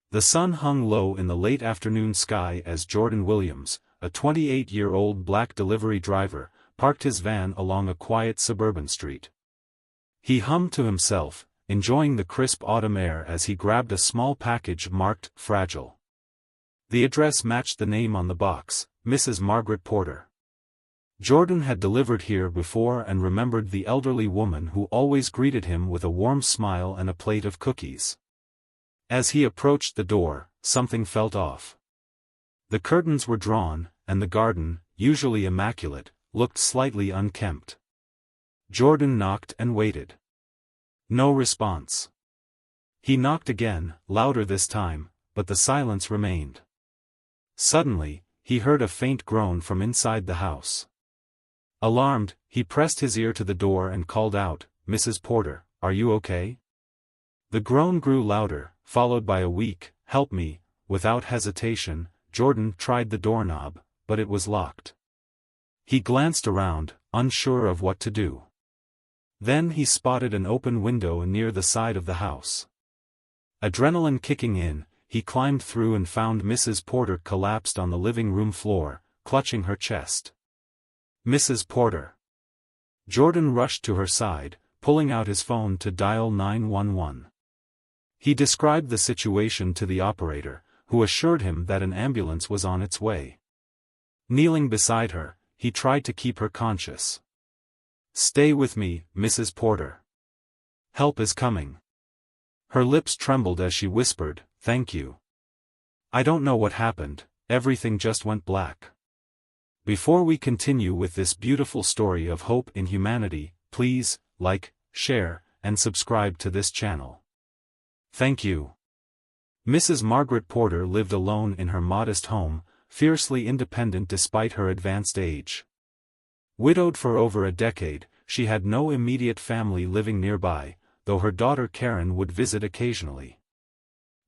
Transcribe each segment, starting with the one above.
The sun hung low in the late afternoon sky as Jordan Williams, a 28-year-old black delivery driver, parked his van along a quiet suburban street. He hummed to himself, enjoying the crisp autumn air as he grabbed a small package marked "Fragile." The address matched the name on the box, Mrs. Margaret Porter. Jordan had delivered here before and remembered the elderly woman who always greeted him with a warm smile and a plate of cookies. As he approached the door, something felt off. The curtains were drawn, and the garden, usually immaculate, looked slightly unkempt. Jordan knocked and waited. No response. He knocked again, louder this time, but the silence remained. Suddenly, he heard a faint groan from inside the house. Alarmed, he pressed his ear to the door and called out, "Mrs. Porter, are you okay?" The groan grew louder, followed by a weak, "Help me." Without hesitation, Jordan tried the doorknob, but it was locked. He glanced around, unsure of what to do. Then he spotted an open window near the side of the house. Adrenaline kicking in, he climbed through and found Mrs. Porter collapsed on the living room floor, clutching her chest. "Mrs. Porter." Jordan rushed to her side, pulling out his phone to dial 911. He described the situation to the operator, who assured him that an ambulance was on its way. Kneeling beside her, he tried to keep her conscious. "Stay with me, Mrs. Porter. Help is coming." Her lips trembled as she whispered, "Thank you. I don't know what happened, everything just went black." Before we continue with this beautiful story of hope in humanity, please, like, share, and subscribe to this channel. Thank you. Mrs. Margaret Porter lived alone in her modest home, fiercely independent despite her advanced age. Widowed for over a decade, she had no immediate family living nearby, though her daughter Karen would visit occasionally.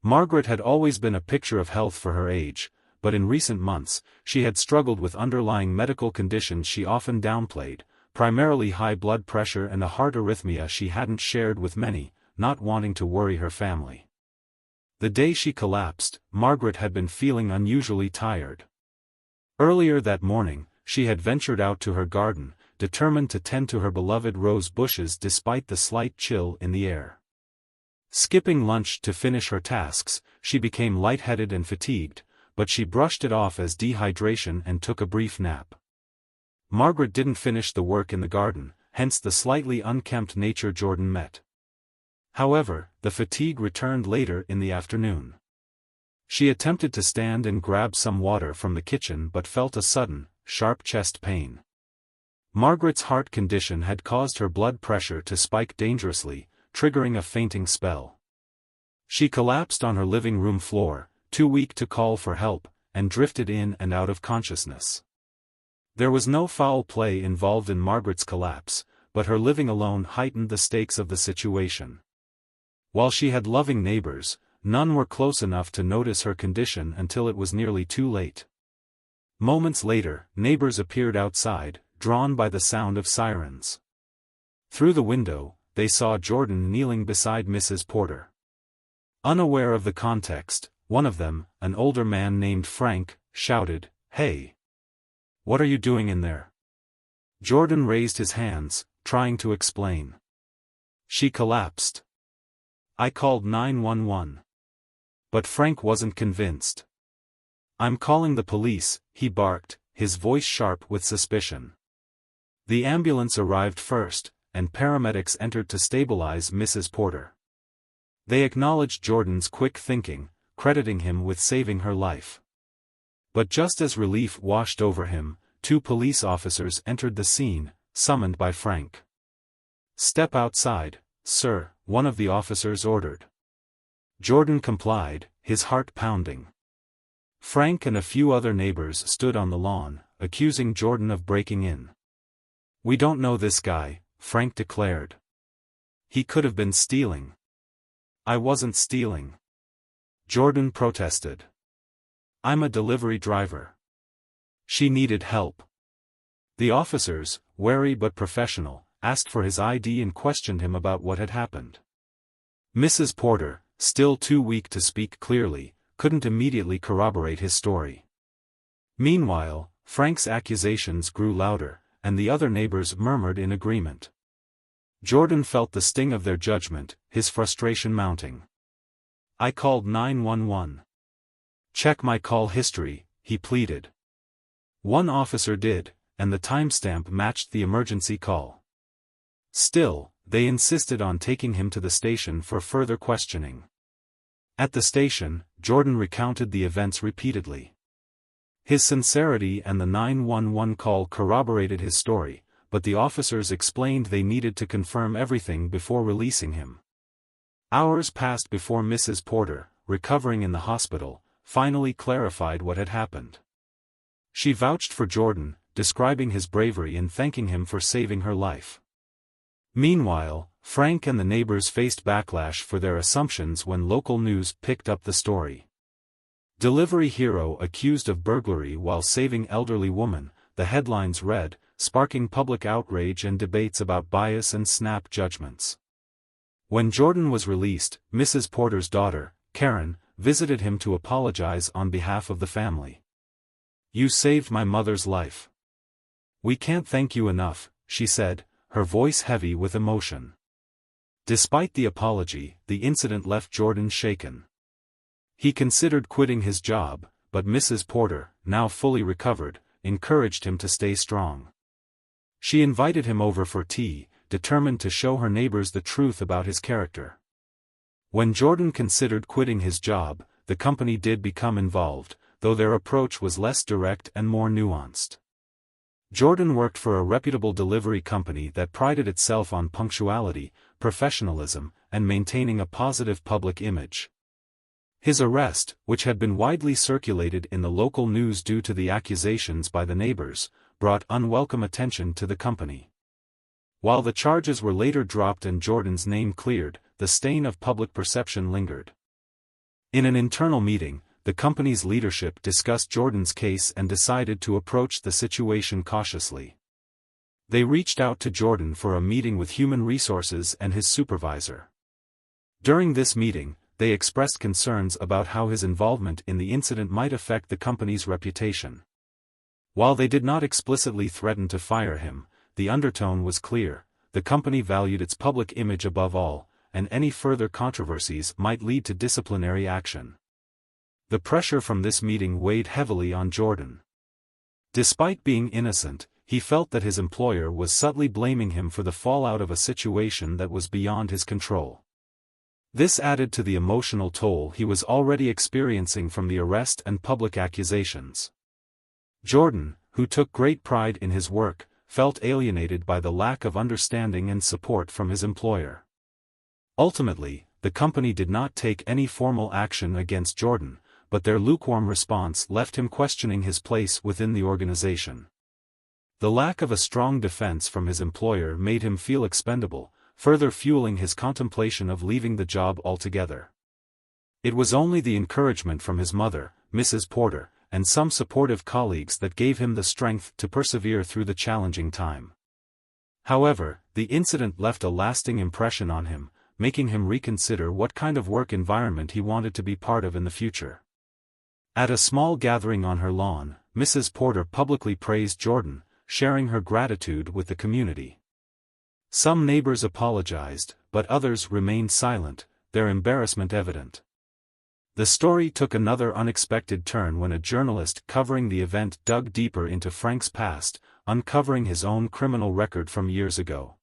Margaret had always been a picture of health for her age, but in recent months, she had struggled with underlying medical conditions she often downplayed, primarily high blood pressure and a heart arrhythmia she hadn't shared with many, not wanting to worry her family. The day she collapsed, Margaret had been feeling unusually tired. Earlier that morning, she had ventured out to her garden, determined to tend to her beloved rose bushes despite the slight chill in the air. Skipping lunch to finish her tasks, she became lightheaded and fatigued, but she brushed it off as dehydration and took a brief nap. Margaret didn't finish the work in the garden, hence the slightly unkempt nature Jordan met. However, the fatigue returned later in the afternoon. She attempted to stand and grab some water from the kitchen but felt a sudden, sharp chest pain. Margaret's heart condition had caused her blood pressure to spike dangerously, triggering a fainting spell. She collapsed on her living room floor, too weak to call for help, and drifted in and out of consciousness. There was no foul play involved in Margaret's collapse, but her living alone heightened the stakes of the situation. While she had loving neighbors, none were close enough to notice her condition until it was nearly too late. Moments later, neighbors appeared outside, drawn by the sound of sirens. Through the window, they saw Jordan kneeling beside Mrs. Porter. Unaware of the context, one of them, an older man named Frank, shouted, "Hey! What are you doing in there?" Jordan raised his hands, trying to explain. "She collapsed. I called 911. But Frank wasn't convinced. "I'm calling the police," he barked, his voice sharp with suspicion. The ambulance arrived first, and paramedics entered to stabilize Mrs. Porter. They acknowledged Jordan's quick thinking, crediting him with saving her life. But just as relief washed over him, two police officers entered the scene, summoned by Frank. "Step outside, sir," one of the officers ordered. Jordan complied, his heart pounding. Frank and a few other neighbors stood on the lawn, accusing Jordan of breaking in. "We don't know this guy," Frank declared. "He could have been stealing." "I wasn't stealing," Jordan protested. "I'm a delivery driver." She needed help. The officers, wary but professional, asked for his ID and questioned him about what had happened. "Mrs. Porter, still too weak to speak clearly, couldn't immediately corroborate his story. Meanwhile, Frank's accusations grew louder, and the other neighbors murmured in agreement. Jordan felt the sting of their judgment, his frustration mounting. "I called 911. Check my call history," he pleaded. One officer did, and the timestamp matched the emergency call. Still, they insisted on taking him to the station for further questioning. At the station, Jordan recounted the events repeatedly. His sincerity and the 911 call corroborated his story, but the officers explained they needed to confirm everything before releasing him. Hours passed before Mrs. Porter, recovering in the hospital, finally clarified what had happened. She vouched for Jordan, describing his bravery and thanking him for saving her life. Meanwhile, Frank and the neighbors faced backlash for their assumptions when local news picked up the story. "Delivery hero accused of burglary while saving elderly woman," the headlines read, sparking public outrage and debates about bias and snap judgments. When Jordan was released, Mrs. Porter's daughter, Karen, visited him to apologize on behalf of the family. "You saved my mother's life. We can't thank you enough," she said, her voice heavy with emotion. Despite the apology, the incident left Jordan shaken. He considered quitting his job, but Mrs. Porter, now fully recovered, encouraged him to stay strong. She invited him over for tea, determined to show her neighbors the truth about his character. When Jordan considered quitting his job, the company did become involved, though their approach was less direct and more nuanced. Jordan worked for a reputable delivery company that prided itself on punctuality, professionalism, and maintaining a positive public image. His arrest, which had been widely circulated in the local news due to the accusations by the neighbors, brought unwelcome attention to the company. While the charges were later dropped and Jordan's name cleared, the stain of public perception lingered. In an internal meeting, the company's leadership discussed Jordan's case and decided to approach the situation cautiously. They reached out to Jordan for a meeting with human resources and his supervisor. During this meeting, they expressed concerns about how his involvement in the incident might affect the company's reputation. While they did not explicitly threaten to fire him, the undertone was clear: the company valued its public image above all, and any further controversies might lead to disciplinary action. The pressure from this meeting weighed heavily on Jordan. Despite being innocent, he felt that his employer was subtly blaming him for the fallout of a situation that was beyond his control. This added to the emotional toll he was already experiencing from the arrest and public accusations. Jordan, who took great pride in his work, felt alienated by the lack of understanding and support from his employer. Ultimately, the company did not take any formal action against Jordan, but their lukewarm response left him questioning his place within the organization. The lack of a strong defense from his employer made him feel expendable, further fueling his contemplation of leaving the job altogether. It was only the encouragement from his mother, Mrs. Porter, and some supportive colleagues that gave him the strength to persevere through the challenging time. However, the incident left a lasting impression on him, making him reconsider what kind of work environment he wanted to be part of in the future. At a small gathering on her lawn, Mrs. Porter publicly praised Jordan, sharing her gratitude with the community. Some neighbors apologized, but others remained silent, their embarrassment evident. The story took another unexpected turn when a journalist covering the event dug deeper into Frank's past, uncovering his own criminal record from years ago.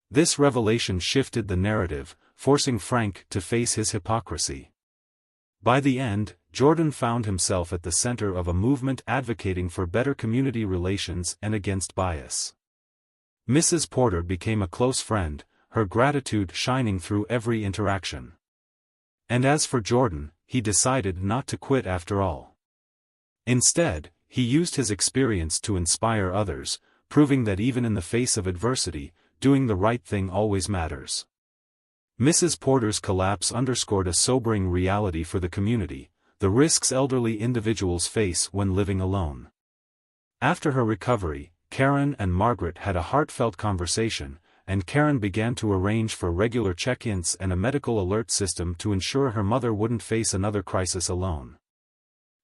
This revelation shifted the narrative, forcing Frank to face his hypocrisy. By the end, Jordan found himself at the center of a movement advocating for better community relations and against bias. Mrs. Porter became a close friend, her gratitude shining through every interaction. And as for Jordan, he decided not to quit after all. Instead, he used his experience to inspire others, proving that even in the face of adversity, doing the right thing always matters. Mrs. Porter's collapse underscored a sobering reality for the community: the risks elderly individuals face when living alone. After her recovery, Karen and Margaret had a heartfelt conversation, and Karen began to arrange for regular check-ins and a medical alert system to ensure her mother wouldn't face another crisis alone.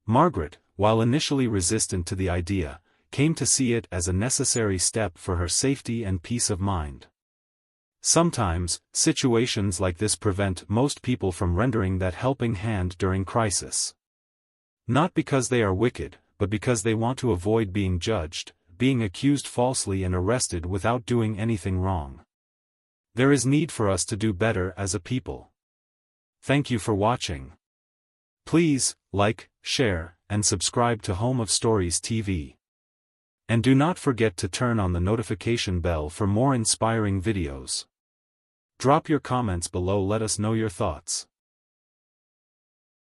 Margaret, while initially resistant to the idea, came to see it as a necessary step for her safety and peace of mind. Sometimes, situations like this prevent most people from rendering that helping hand during crisis. Not because they are wicked, but because they want to avoid being judged, being accused falsely and arrested without doing anything wrong. There is need for us to do better as a people. Thank you for watching. Please, like, share, and subscribe to Home of Stories TV. And do not forget to turn on the notification bell for more inspiring videos. Drop your comments below, let us know your thoughts.